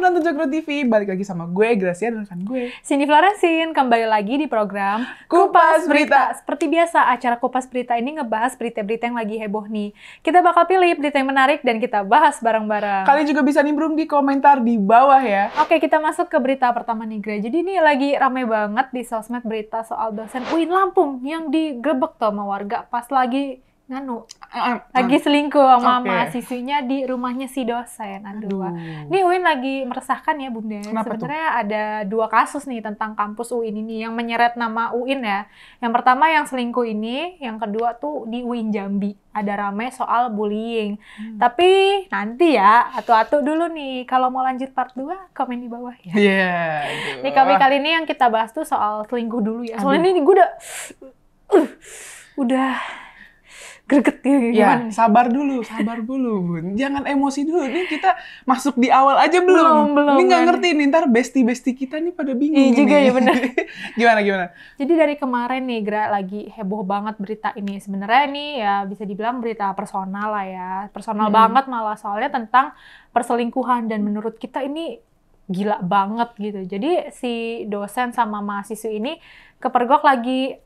penonton Jogro TV, balik lagi sama gue, Gracia, dan rekan gue Cindy Florensin, kembali lagi di program Kupas Berita. Seperti biasa, acara Kupas Berita ini ngebahas berita-berita yang lagi heboh nih. Kita bakal pilih berita yang menarik dan kita bahas bareng-bareng. Kalian juga bisa nimbrung di komentar di bawah ya. Oke, kita masuk ke berita pertama nih, Gra. Jadi ini lagi rame banget di sosmed berita soal dosen UIN Lampung yang digerebek tuh sama warga pas lagi lagi selingkuh sama mahasiswinya di rumahnya si dosen. Aduh. Ini UIN lagi meresahkan ya, Bunda. Sebenarnya ada 2 kasus nih tentang kampus UIN ini yang menyeret nama UIN ya. Yang pertama yang selingkuh ini, yang kedua tuh di UIN Jambi. Ada rame soal bullying. Tapi nanti ya, atu-atu dulu nih. Kalau mau lanjut part 2, komen di bawah ya. Nih kali ini yang kita bahas tuh soal selingkuh dulu ya. Soalnya ini gue udah greget ya, gimana? Sabar dulu, Bun. Jangan emosi dulu. Ini kita masuk di awal aja belum. Ini nggak ngerti nih, ntar bestie kita nih pada bingung. Iya juga ya, bener. Gimana? Jadi dari kemarin nih, Gra, lagi heboh banget berita ini. Sebenarnya nih ya bisa dibilang berita personal lah ya. Personal banget malah, soalnya tentang perselingkuhan. Dan menurut kita ini gila banget gitu. Jadi si dosen sama mahasiswi ini kepergok lagi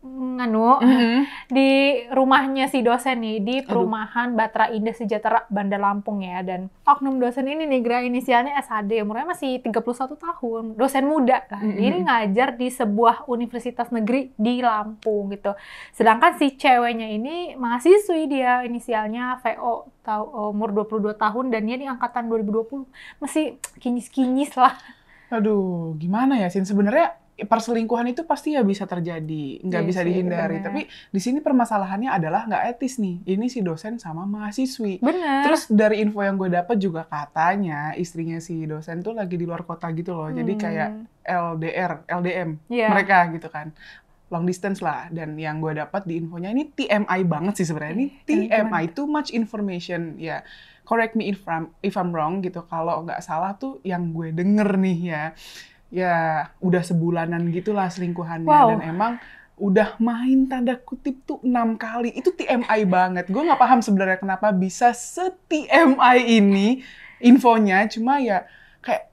di rumahnya si dosen nih, di perumahan Batra Indah Sejahtera, Bandar Lampung ya. Dan oknum dosen ini nih, Gra, inisialnya SHD, umurnya masih 31 tahun, dosen muda kan. Dia ngajar di sebuah universitas negeri di Lampung gitu. Sedangkan si ceweknya ini mahasiswi, dia inisialnya VO, umur 22 tahun, dan dia di angkatan 2020. Masih kinyis-kinyis lah. Aduh, gimana ya, Sin? Sebenarnya perselingkuhan itu pasti ya bisa terjadi, nggak bisa dihindari. Bener. Tapi di sini permasalahannya adalah nggak etis nih. Ini si dosen sama mahasiswi. Bener. Terus dari info yang gue dapat juga katanya istrinya si dosen tuh lagi di luar kota gitu loh. Jadi kayak LDM mereka gitu kan. Long distance lah. Dan yang gue dapat di infonya ini TMI banget sih sebenarnya. Ini TMI, too much information ya. Correct me if I'm wrong gitu. Kalau nggak salah tuh yang gue denger nih ya udah sebulanan gitulah selingkuhannya. Dan emang udah main tanda kutip tuh 6 kali. Itu TMI banget. Gue nggak paham sebenarnya kenapa bisa se-TMI ini infonya. Cuma ya kayak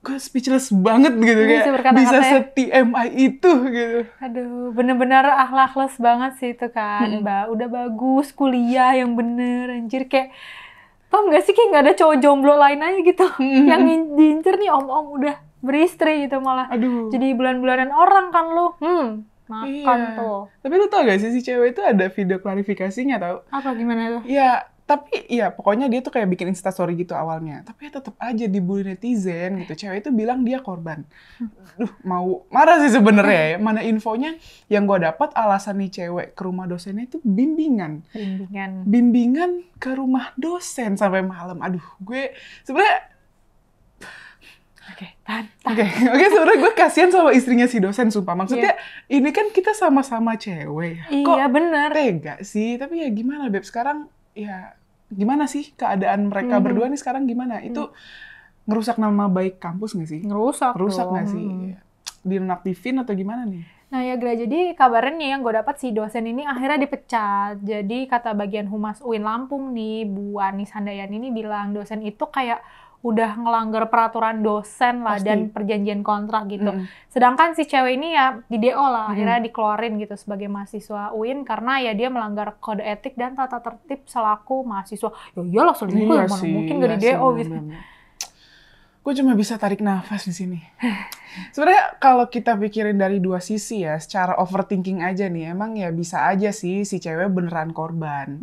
gue speechless banget gitu. Kayak bisa se-TMI itu gitu. Aduh, bener-bener akhlakles banget sih itu kan, Mbak. Udah bagus, kuliah yang bener, anjir. Kayak paham gak sih, kayak gak ada cowok jomblo lain aja gitu. Yang diincer nih om-om udah beristri gitu malah. Aduh. Jadi bulan-bulanan orang kan lu. Makan tuh. Tapi lu tau gak sih si cewek itu ada video klarifikasinya tau? Apa, gimana tuh? Ya, tapi ya pokoknya dia tuh kayak bikin instastory gitu awalnya. Tapi ya tetap aja dibully netizen gitu. Cewek itu bilang dia korban. Duh, mau marah sih sebenarnya ya. Mana infonya yang gue dapat alasan nih cewek ke rumah dosennya itu bimbingan ke rumah dosen sampai malam. Aduh, gue sebenarnya Oke, sebenarnya gue kasihan sama istrinya si dosen, sumpah. Maksudnya ini kan kita sama-sama cewek. Iya, bener. Tega sih, tapi ya gimana, Beb? Sekarang ya gimana sih keadaan mereka berdua nih sekarang gimana? Itu ngerusak nama baik kampus nggak sih? Ngerusak nggak sih? Dinonaktifin atau gimana nih? Nah ya, Gra, jadi kabarnya nih yang gue dapat, si dosen ini akhirnya dipecat. Jadi kata bagian humas UIN Lampung nih, Bu Anis Handayani ini bilang dosen itu kayak udah ngelanggar peraturan dosen lah. Pasti. Dan perjanjian kontrak gitu. Sedangkan si cewek ini ya di DO lah, akhirnya dikeluarin gitu sebagai mahasiswa UIN karena ya dia melanggar kode etik dan tata tertib selaku mahasiswa. Ya iyalah, selingkuh ya, mana mungkin gak di DO gitu. Gue cuma bisa tarik nafas di sini. Sebenarnya kalau kita pikirin dari 2 sisi ya, secara overthinking aja nih, emang ya bisa aja sih si cewek beneran korban.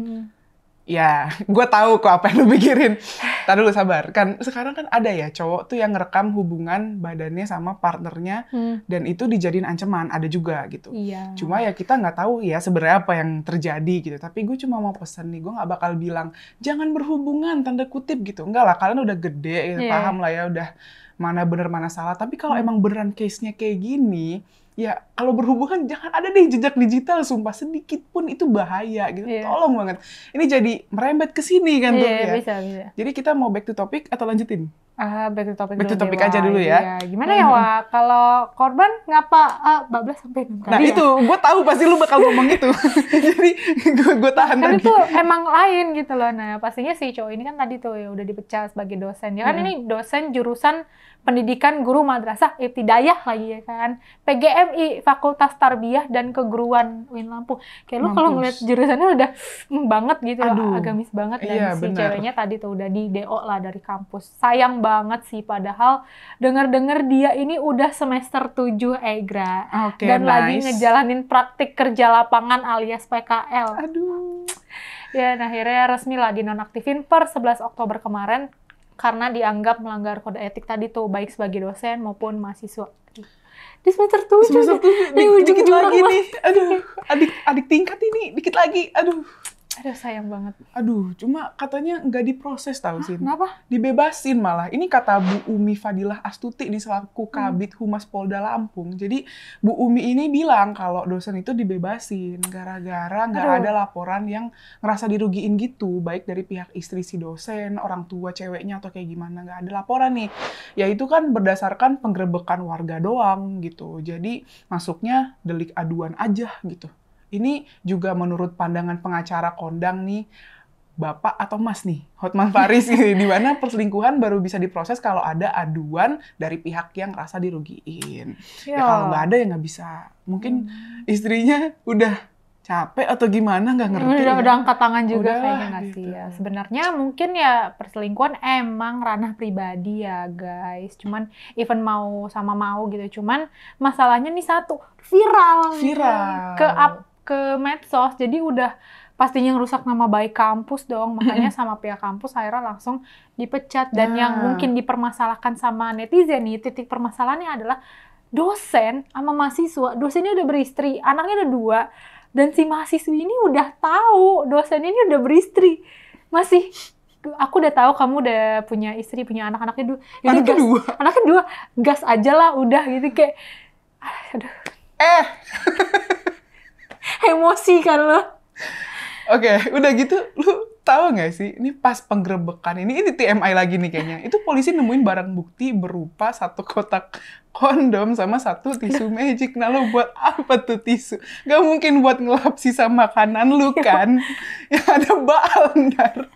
Ya, gue tahu kok apa yang lu pikirin. Tadi dulu sabar. Kan sekarang kan ada ya cowok tuh yang ngerekam hubungan badannya sama partnernya dan itu dijadiin ancaman, ada juga gitu. Iya. Cuma ya kita nggak tahu ya sebenarnya apa yang terjadi gitu. Tapi gue cuma mau pesan nih, gue nggak bakal bilang jangan berhubungan tanda kutip gitu. Enggak lah, kalian udah gede, gitu, paham lah ya, udah mana bener mana salah. Tapi kalau emang beneran case-nya kayak gini, ya kalau berhubungan jangan ada deh jejak digital, sumpah sedikit pun itu bahaya gitu. Tolong banget. Ini jadi merembet ke sini kan tuh ya. Bisa. Jadi kita mau back to topic atau lanjutin? Back to Back to topic aja dulu ya. Iya. Gimana ya, Wak? Kalau korban ngapa bablas sampai 6 kali? Nah itu, gue tahu pasti lu bakal ngomong itu. Jadi gue tahan kan tadi. itu emang lain gitu loh. Nah pastinya si cowok ini kan tadi tuh ya udah dipecat sebagai dosen. Ya kan ini dosen jurusan pendidikan guru madrasah ibtidaiyah lagi ya kan. PGMI, Fakultas Tarbiyah dan Keguruan UIN Lampung. Kayak lu kalau ngeliat jurusannya udah banget gitu loh, agamis banget. Dan iya, si bener. ceweknya tadi tuh udah di DO lah dari kampus. Sayang banget sih, padahal denger-denger dia ini udah semester 7 Egra. Dan lagi ngejalanin praktik kerja lapangan alias PKL. Aduh. Ya, nah akhirnya resmi lah dinonaktifin per 11 Oktober kemarin karena dianggap melanggar kode etik tadi tuh, baik sebagai dosen maupun mahasiswa. Di semester 7. Semester 7, dikit lagi nih. Aduh, adik tingkat ini, dikit lagi. Aduh, sayang banget. Aduh, cuma katanya nggak diproses tau sih. Kenapa? Dibebasin malah. Ini kata Bu Umi Fadilah Astuti nih selaku Kabid Humas Polda Lampung. Jadi Bu Umi ini bilang kalau dosen itu dibebasin gara-gara nggak ada laporan yang ngerasa dirugiin gitu, baik dari pihak istri si dosen, orang tua ceweknya atau kayak gimana, nggak ada laporan nih. Ya itu kan berdasarkan penggerebekan warga doang gitu. Jadi masuknya delik aduan aja gitu. Ini juga menurut pandangan pengacara kondang nih, Bapak atau Mas nih, Hotman Paris, di mana perselingkuhan baru bisa diproses kalau ada aduan dari pihak yang rasa dirugiin. Ya kalau nggak ada ya nggak bisa. Mungkin istrinya udah capek atau gimana, nggak ngerti. Udah angkat tangan juga kayaknya nggak gitu. sih ya. Sebenarnya mungkin ya perselingkuhan emang ranah pribadi ya guys. Cuman even mau sama mau gitu. Cuman masalahnya nih satu, viral. Ke medsos, jadi udah pastinya ngerusak nama baik kampus dong, makanya sama pihak kampus akhirnya langsung dipecat. Dan yang mungkin dipermasalahkan sama netizen nih, titik permasalahannya adalah dosen sama mahasiswa. Dosennya udah beristri, anaknya ada 2, dan si mahasiswi ini udah tahu dosen ini udah beristri, masih aku udah tahu kamu udah punya istri, punya anak-anaknya 2. Anaknya 2, gas aja lah udah gitu, kayak aduh. Emosi kan lo. Oke, udah gitu, lu tahu nggak sih, ini pas penggerebekan ini TMI lagi nih kayaknya, itu polisi nemuin barang bukti berupa 1 kotak kondom sama 1 tisu magic. Nah, lu buat apa tuh tisu? Gak mungkin buat ngelap sisa makanan lu kan? Yang ada bal ntar.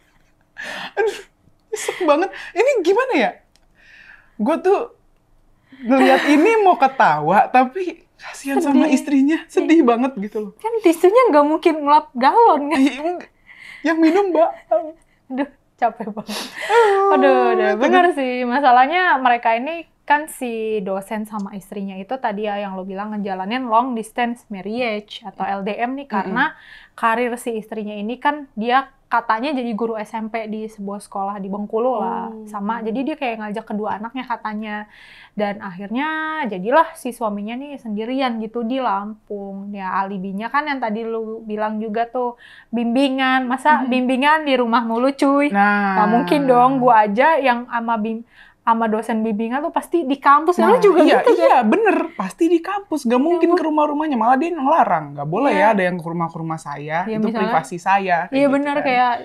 Aduh, nyesek banget. Ini gimana ya? Gue tuh ngeliat ini mau ketawa, tapi kasihan sama istrinya, sedih banget gitu loh. Kan tisunya nggak mungkin ngelap galon kan? Yang minum, Mbak. Aduh, capek banget. Aduh, bener sih. Masalahnya mereka ini kan si dosen sama istrinya itu tadi ya yang lo bilang ngejalanin long distance marriage atau LDM nih, karena karir si istrinya ini kan dia katanya jadi guru SMP di sebuah sekolah di Bengkulu lah. Jadi dia kayak ngajak kedua anaknya katanya. Dan akhirnya jadilah si suaminya nih sendirian gitu di Lampung. Ya alibinya kan yang tadi lu bilang juga tuh, bimbingan. Masa bimbingan di rumah mulu cuy? Nah, nggak mungkin dong, gua aja yang sama dosen bimbingan tuh pasti di kampus. Nah, lu juga gitu kan? Iya, bener. Pasti di kampus. Gak mungkin ke rumah-rumahnya. Malah dia ngelarang. Gak boleh ya ada yang ke rumah saya. Ya, itu misalnya, privasi saya. Iya gitu bener, kan. Kayak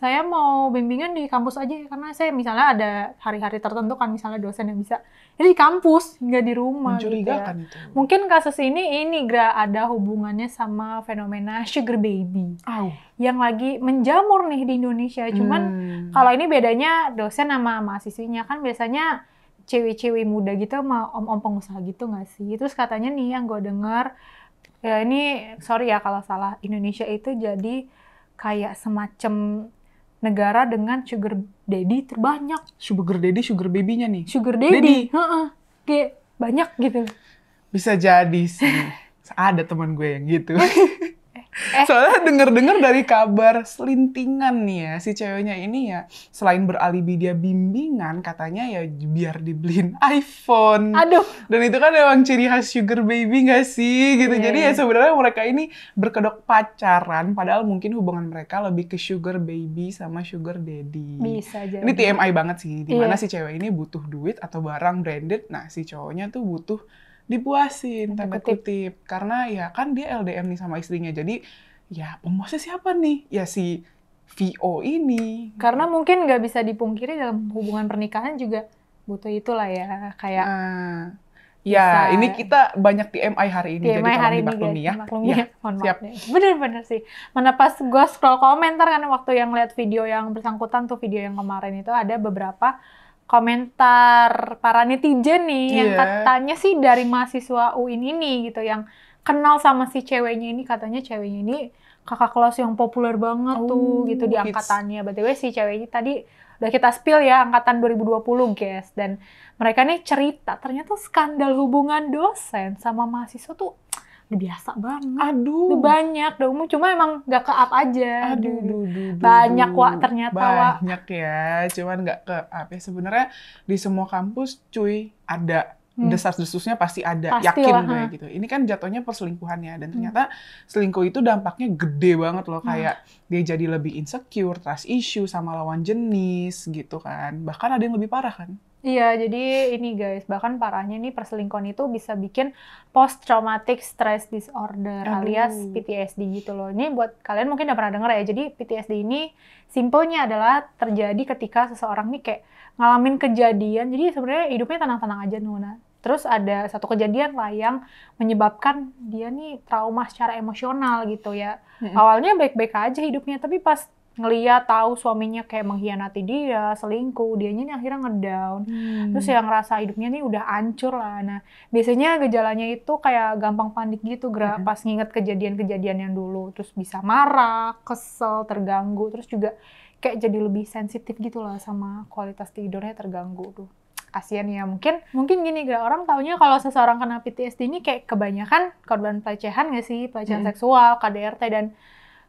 saya mau bimbingan di kampus aja. Karena saya misalnya ada hari-hari tertentu kan, misalnya dosen yang bisa. Jadi di kampus, nggak di rumah. Mencurigakan gitu ya. itu. Mungkin kasus ini Gra, ada hubungannya sama fenomena sugar baby. Yang lagi menjamur nih di Indonesia. Cuman kalau ini bedanya dosen sama mahasiswinya. Kan biasanya cewek-cewek muda gitu sama om-om pengusaha gitu nggak sih? Terus katanya nih yang gue dengar, ya ini sorry ya kalau salah, Indonesia itu jadi kayak semacam negara dengan sugar daddy terbanyak. Sugar daddy, sugar baby-nya nih? Sugar daddy. Kayak banyak gitu. Bisa jadi sih. Ada teman gue yang gitu. Soalnya denger-denger dari kabar selintingan nih ya, si ceweknya ini ya, selain beralibi dia bimbingan, katanya ya biar dibeliin iPhone. Aduh. Dan itu kan emang ciri khas sugar baby nggak sih? Gitu. Jadi ya sebenarnya mereka ini berkedok pacaran, padahal mungkin hubungan mereka lebih ke sugar baby sama sugar daddy. Bisa jadi. Ini TMI banget sih, dimana si cewek ini butuh duit atau barang branded, nah si cowoknya tuh butuh dipuasin, tanda kutip. Karena ya kan dia LDM nih sama istrinya. Jadi ya pemuasnya siapa nih? Ya si VO ini. Karena mungkin nggak bisa dipungkiri dalam hubungan pernikahan juga butuh itulah ya, kayak ya, ini kita banyak TMI hari ini, TMI jadi hari tolong dimaklumi ya. Ya, siap. Bener-bener sih. Mana pas gue scroll komentar kan waktu yang lihat video yang bersangkutan tuh, video yang kemarin itu ada beberapa komentar para netizen nih yang katanya sih dari mahasiswa UIN ini gitu, yang kenal sama si ceweknya ini, katanya ceweknya ini kakak kelas yang populer banget tuh gitu di angkatannya. BTW si ceweknya tadi udah kita spill ya, angkatan 2020 guys. Dan mereka nih cerita ternyata skandal hubungan dosen sama mahasiswa tuh udah biasa banget. Udah banyak, udah umum, cuma emang gak ke up aja. Banyak Wak ternyata Wak. Banyak ya, cuman gak ke up ya. Sebenarnya di semua kampus cuy ada. Desas-desusnya pasti ada, yakin gue gitu. Ini kan jatuhnya perselingkuhan ya, dan ternyata selingkuh itu dampaknya gede banget loh, kayak dia jadi lebih insecure, trust issue sama lawan jenis gitu kan. Bahkan ada yang lebih parah kan. Iya, jadi ini guys, bahkan parahnya nih perselingkuhan itu bisa bikin post traumatic stress disorder alias PTSD gitu loh. Ini buat kalian mungkin udah pernah denger ya. Jadi PTSD ini simpelnya adalah terjadi ketika seseorang nih kayak ngalamin kejadian. Jadi sebenarnya hidupnya tenang-tenang aja Nuna. Terus ada satu kejadian lah yang menyebabkan dia nih trauma secara emosional gitu ya. Awalnya baik-baik aja hidupnya, tapi pas ngeliat tahu suaminya kayak mengkhianati dia, selingkuh, dianya nih akhirnya ngedown. Terus yang ngerasa hidupnya nih udah hancur lah. Nah, biasanya gejalanya itu kayak gampang panik gitu, pas nginget kejadian-kejadian yang dulu. Terus bisa marah, kesel, terganggu. Terus juga kayak jadi lebih sensitif gitu lah sama kualitas tidurnya terganggu tuh. Kasian ya, mungkin gini gak, orang taunya kalau seseorang kena PTSD ini kayak kebanyakan korban pelecehan gak sih, pelecehan seksual, KDRT, dan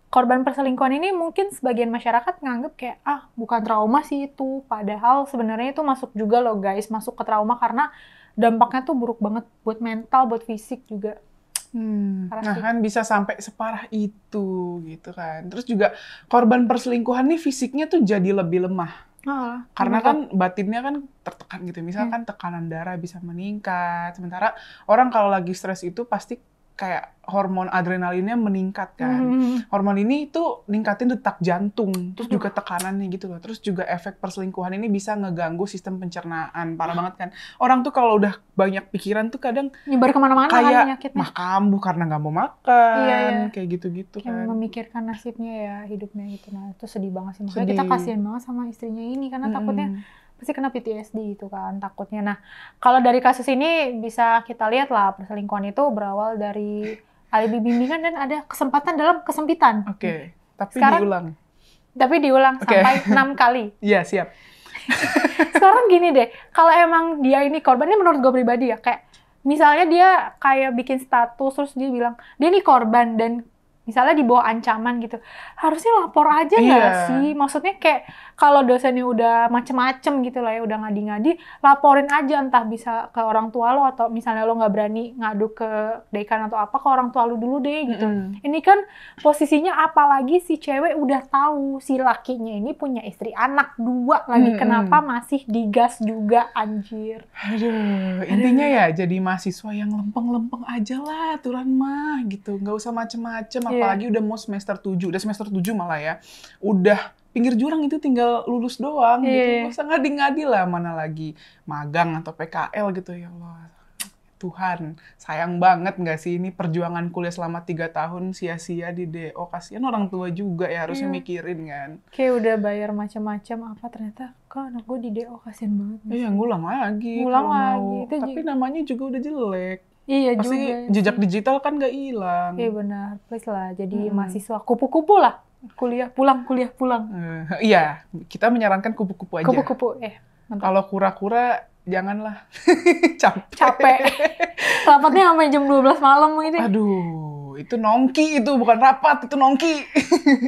korban perselingkuhan ini mungkin sebagian masyarakat nganggep kayak bukan trauma sih itu, padahal sebenarnya itu masuk juga loh guys, masuk ke trauma karena dampaknya tuh buruk banget buat mental, buat fisik juga. Nah kan bisa sampai separah itu gitu kan. Terus juga korban perselingkuhan nih fisiknya tuh jadi lebih lemah. Karena kan batinnya kan tertekan gitu. Misalkan tekanan darah bisa meningkat. Sementara orang kalau lagi stres itu pasti kayak hormon adrenalinnya meningkat kan. Hormon ini tuh ningkatin detak jantung, terus juga tekanannya gitu loh. Terus juga efek perselingkuhan ini bisa ngeganggu sistem pencernaan. Parah banget kan. Orang tuh kalau udah banyak pikiran tuh kadang nyebar kemana-mana kayak mah kambuh karena nggak mau makan, kayak gitu-gitu kan. Memikirkan nasibnya ya, hidupnya gitu. Nah itu sedih banget sih. Makanya kita kasihan banget sama istrinya ini, karena takutnya pasti kena PTSD itu kan takutnya. Nah, kalau dari kasus ini bisa kita lihat lah, perselingkuhan itu berawal dari alibi bimbingan dan ada kesempatan dalam kesempitan. Tapi diulang sampai 6 kali. Iya, siap. Sekarang gini deh, kalau emang dia ini korban, ini menurut gue pribadi ya, kayak misalnya dia kayak bikin status terus dia bilang dia ini korban dan misalnya di bawah ancaman gitu, harusnya lapor aja nggak sih? Maksudnya kayak kalau dosennya udah macem-macem gitu lah ya, udah ngadi-ngadi, laporin aja, entah bisa ke orang tua lo atau misalnya lo nggak berani ngadu ke dekan atau apa, ke orang tua lo dulu deh gitu. Ini kan posisinya apalagi si cewek udah tahu si lakinya ini punya istri anak 2 lagi, kenapa masih digas juga anjir. Intinya ya jadi mahasiswa yang lempeng-lempeng aja lah aturan mah gitu, nggak usah macem-macem. Apalagi udah mau semester 7, udah semester 7 malah ya. Udah pinggir jurang itu tinggal lulus doang gitu. Nggak usah ngadi-ngadi lah, mana lagi magang atau PKL gitu. Ya Allah, Tuhan, sayang banget nggak sih ini perjuangan kuliah selama 3 tahun sia-sia di DO. Kasian orang tua juga ya, harusnya mikirin kan. Kayak udah bayar macam-macam apa, ternyata kok anak gue di DO, kasian banget. Iya, ngulang lagi. Tapi namanya juga udah jelek. Iya pasti juga. Jejak digital kan nggak hilang. Iya benar, please lah. Jadi mahasiswa kupu-kupu lah, kuliah pulang. Iya, kita menyarankan kupu-kupu aja. Kupu-kupu, kalau kura-kura janganlah. Capek. Rapatnya sampai jam 12 malam gitu. Aduh, itu nongki, itu bukan rapat, itu nongki.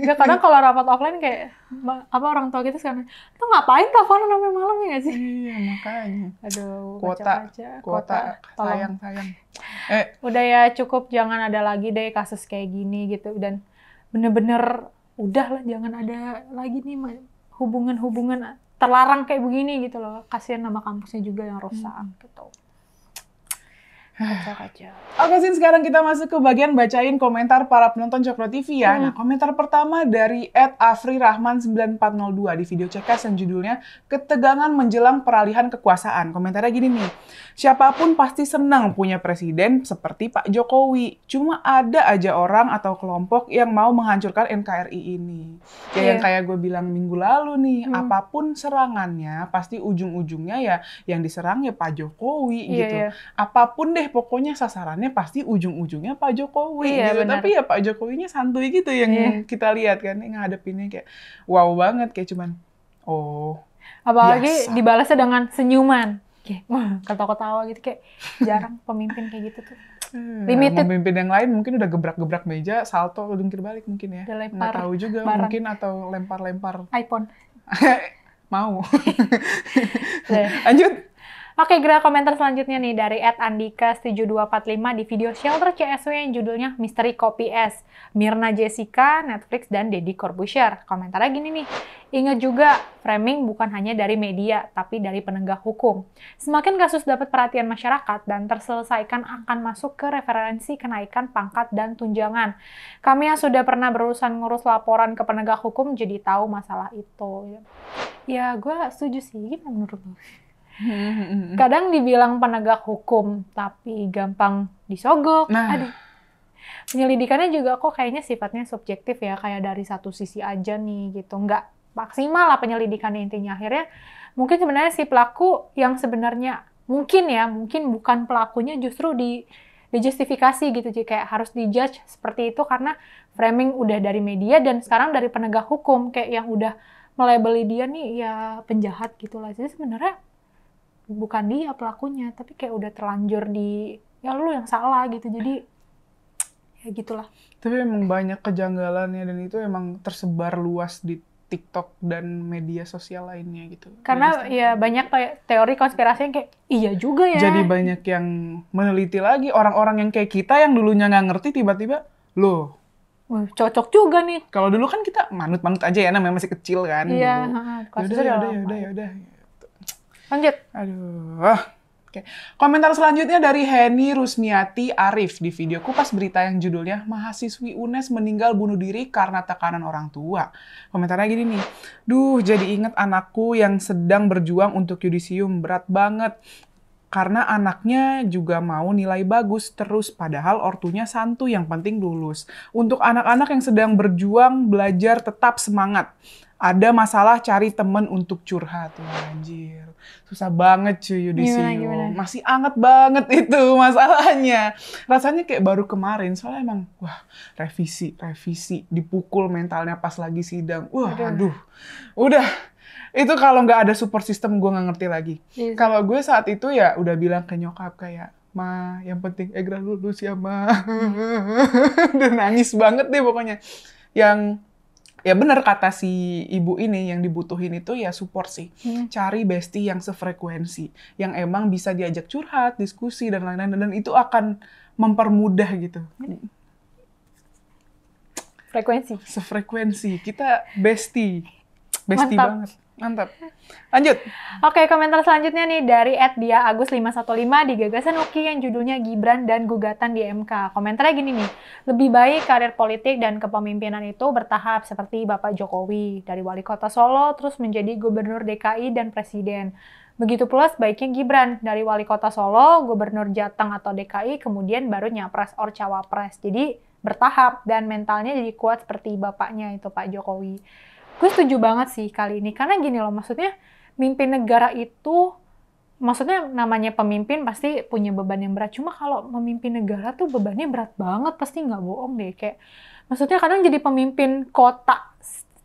Nggak, kadang kalau rapat offline kayak orang tua kita sekarang, tuh ngapain teleponan sampai malam ya nggak sih? Iya, makanya. Aduh, kuota, sayang. Udah ya, cukup, jangan ada lagi deh kasus kayak gini gitu, dan bener-bener udahlah, jangan ada lagi nih hubungan terlarang kayak begini gitu loh. Kasian nama kampusnya juga yang rusak gitu. Kacau. Oke, Sin, sekarang kita masuk ke bagian bacain komentar para penonton Cokro TV ya. Nah, komentar pertama dari @afrirahman9402 di video CKS yang judulnya Ketegangan Menjelang Peralihan Kekuasaan. Komentarnya gini nih, siapapun pasti senang punya presiden seperti Pak Jokowi. Cuma ada aja orang atau kelompok yang mau menghancurkan NKRI ini. Yang kayak gue bilang minggu lalu nih, apapun serangannya pasti ujung-ujungnya ya yang diserang ya Pak Jokowi gitu. Apapun deh pokoknya sasarannya pasti ujung-ujungnya Pak Jokowi gitu. Benar. Tapi ya Pak Jokowinya santuy gitu yang kita lihat kan, ngadepinnya kayak wow banget, kayak cuman apalagi biasa. dibalasnya dengan senyuman, kayak ketawa-ketawa gitu, kayak jarang pemimpin kayak gitu tuh. Limited. Pemimpin yang lain mungkin udah gebrak-gebrak meja, salto, jungkir balik mungkin ya. Nggak tahu juga barang. Mungkin atau lempar-lempar iPhone. Mau. Lanjut. Oke, gerak komentar selanjutnya nih dari @andika7245 di video Shelter CSW yang judulnya Misteri Kopi Es, Mirna Jessica, Netflix, dan Deddy Corbuzier. Komentarnya gini nih, ingat juga framing bukan hanya dari media, tapi dari penegak hukum. Semakin kasus dapat perhatian masyarakat dan terselesaikan akan masuk ke referensi kenaikan pangkat dan tunjangan. Kami yang sudah pernah berurusan ngurus laporan ke penegak hukum jadi tahu masalah itu. Ya, gue setuju sih, gimana menurut lu? Kadang dibilang penegak hukum, tapi gampang disogok. Aduh. Penyelidikannya juga kok kayaknya sifatnya subjektif ya, kayak dari satu sisi aja nih gitu. Nggak maksimal lah penyelidikannya intinya. Akhirnya mungkin sebenarnya si pelaku yang sebenarnya mungkin bukan pelakunya justru dijustifikasi gitu. Jadi kayak harus dijudge seperti itu karena framing udah dari media dan sekarang dari penegak hukum kayak yang udah melabeli dia nih ya penjahat gitu lah. Jadi sebenarnya bukan dia pelakunya, tapi kayak udah terlanjur ya lu yang salah gitu. Jadi ya gitulah. Tapi emang banyak kejanggalannya dan itu emang tersebar luas di TikTok dan media sosial lainnya gitu. Karena ya banyak teori konspirasi yang kayak iya juga ya. Jadi banyak yang meneliti lagi, orang-orang yang kayak kita yang dulunya nggak ngerti tiba-tiba loh. Cocok juga nih. Kalau dulu kan kita manut-manut aja ya, namanya masih kecil kan. Iya. Yaudah. Lanjut. Aduh. Oke. Komentar selanjutnya dari Heni Rusmiati Arif di video Kupas Berita yang judulnya Mahasiswi UNES meninggal bunuh diri karena tekanan orang tua. Komentarnya gini nih. Duh, jadi inget anakku yang sedang berjuang untuk yudisium. Berat banget. Karena anaknya juga mau nilai bagus terus, padahal ortunya santuy, yang penting lulus. Untuk anak-anak yang sedang berjuang, belajar tetap semangat. Ada masalah cari temen untuk curhat. Wah, anjir. Susah banget cuy yudisium. Gimana? Masih anget banget itu masalahnya. Rasanya kayak baru kemarin, soalnya emang revisi. Dipukul mentalnya pas lagi sidang. Aduh. Udah. Itu kalau nggak ada support system gue nggak ngerti lagi. Yes. Kalau gue saat itu ya udah bilang ke nyokap kayak, Ma, yang penting Egra lulus ya, Ma. Udah nangis banget deh pokoknya. Yang ya bener kata si ibu ini, yang dibutuhin itu ya support sih. Cari bestie yang sefrekuensi, yang emang bisa diajak curhat, diskusi, dan lain-lain. Dan itu akan mempermudah gitu. Sefrekuensi. Kita bestie banget. Mantap. Lanjut. Oke, komentar selanjutnya nih dari @diaagus515 di Gagasan Uki yang judulnya Gibran dan Gugatan di MK. Komentarnya gini nih, lebih baik karir politik dan kepemimpinan itu bertahap seperti Bapak Jokowi, dari wali kota Solo terus menjadi gubernur DKI dan presiden. Begitu pula sebaiknya Gibran, dari wali kota Solo, gubernur Jateng atau DKI, kemudian baru nyapres or cawapres. Jadi bertahap dan mentalnya jadi kuat seperti bapaknya itu Pak Jokowi. Gue setuju banget sih kali ini, karena gini loh, maksudnya mimpin negara itu, maksudnya namanya pemimpin pasti punya beban yang berat, cuma kalau memimpin negara tuh bebannya berat banget, pasti nggak bohong deh, kayak maksudnya kadang jadi pemimpin kota,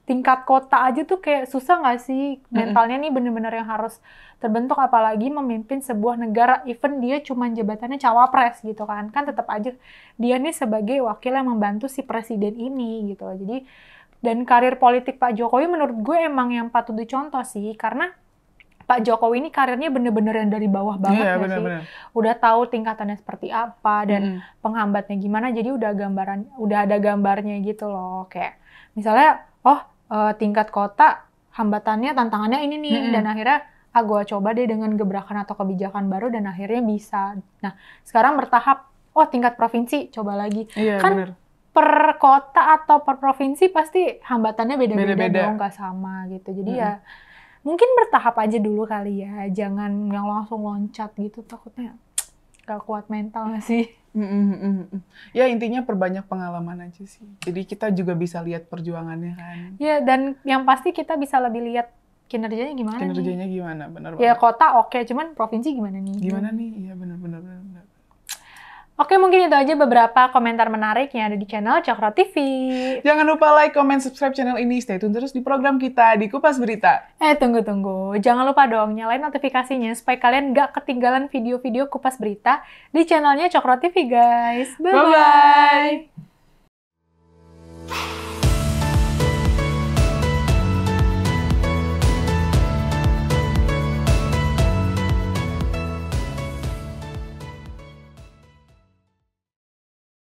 tingkat kota aja tuh kayak susah nggak sih, mentalnya nih bener-bener yang harus terbentuk, apalagi memimpin sebuah negara, even dia cuma jabatannya cawapres gitu kan tetap aja dia nih sebagai wakil yang membantu si presiden ini gitu, jadi dan karir politik Pak Jokowi menurut gue emang yang patut dicontoh sih, karena Pak Jokowi ini karirnya bener-bener yang dari bawah banget sih. Udah tahu tingkatannya seperti apa dan penghambatnya gimana, jadi udah ada gambarnya gitu loh. Kayak misalnya tingkat kota hambatannya, tantangannya ini nih, dan akhirnya gue coba deh dengan gebrakan atau kebijakan baru dan akhirnya bisa. Nah, sekarang bertahap, tingkat provinsi, coba lagi. Iya, kan bener. Per kota atau per provinsi pasti hambatannya beda-beda dong, nggak sama gitu. Jadi ya mungkin bertahap aja dulu kali ya, jangan yang langsung loncat gitu, takutnya gak kuat mental nggak sih? Ya intinya perbanyak pengalaman aja sih. Jadi kita juga bisa lihat perjuangannya kan. Ya, dan yang pasti kita bisa lebih lihat kinerjanya gimana gimana, benar banget. Ya kota oke, cuman provinsi gimana nih? Gimana nih? Iya benar. Oke, mungkin itu aja beberapa komentar menarik yang ada di channel Cokro TV. Jangan lupa like, comment, subscribe channel ini. Stay tune terus di program kita di Kupas Berita. Tunggu. Jangan lupa dong nyalain notifikasinya supaya kalian nggak ketinggalan video-video Kupas Berita di channelnya Cokro TV, guys. Bye-bye!